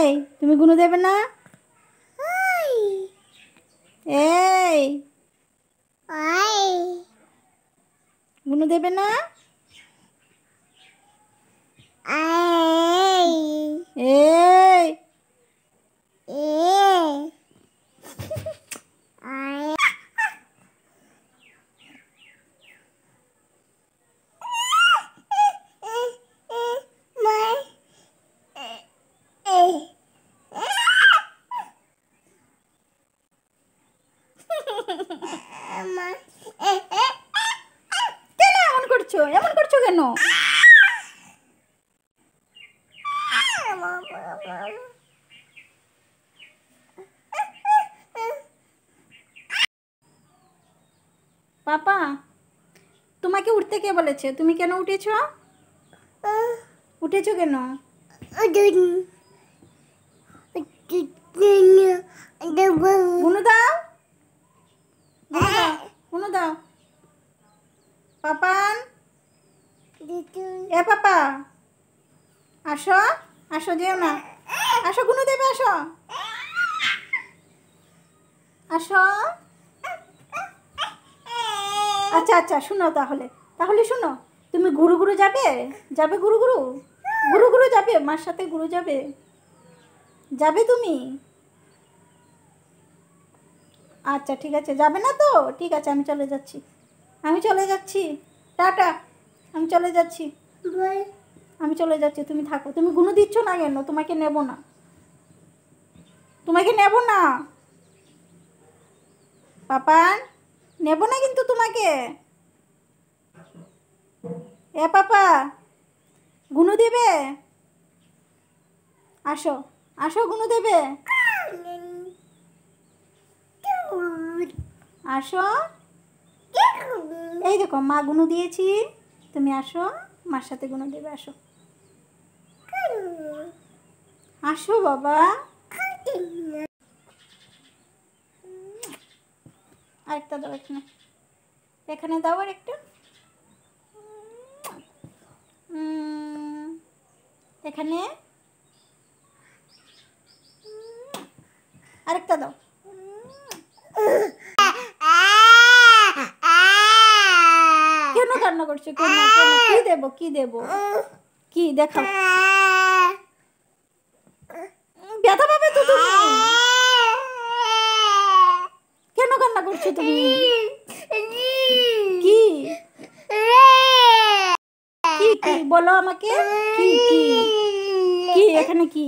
এই তুমি গুনু দেবে না? এই গুনু দেবে না? এই কেন এমন করছো? এমন করছো কেন? পাপা তোমাকে উঠতে কে বলেছে? তুমি কেন উঠেছো? উঠেছো কেন? গুনু দাও, গুনু দাও, গুনু দাও। পাপান, এ পাপা আসো, আসো, যেও না, আসো গুনু দেবে, আসো, আসো। আচ্ছা আচ্ছা শুনো, তাহলে তাহলে শুনো, তুমি গুরু গুরু যাবে? যাবে গুরু গুরু? গুরু গুরু যাবে? মার সাথে গুরু যাবে? যাবে তুমি? আচ্ছা ঠিক আছে, যাবে না তো? ঠিক আছে, আমি চলে যাচ্ছি, আমি চলে যাচ্ছি, টাটা, আমি চলে যাচ্ছি, আমি চলে যাচ্ছি, তুমি থাকো। তুমি গুনু দিচ্ছ না কেন? তোমাকে নেব না, তোমাকে নেব না পাপান, নেব না কিন্তু তোমাকে। এ পাপা গুনু দেবে? আসো, আসো গুনু দেবে, আসো। এই দেখো মা গুনু দিয়েছি, তুমি আসো, মার সাথে গুনু দেবে, আসো, আসো বাবা। আরেকটা দাও, এখানে, এখানে দাও আর একটা, এখানে আরেকটা দাও। কেন কান্না করছো? কেন কেন? কি দেবো, কি দেবো, কি দেখাও? ব্যথা পাবে তো তুমি, কেন কান্না করছো তুমি? কি কি কি বলো আমাকে, কি কি কি এখানে কি?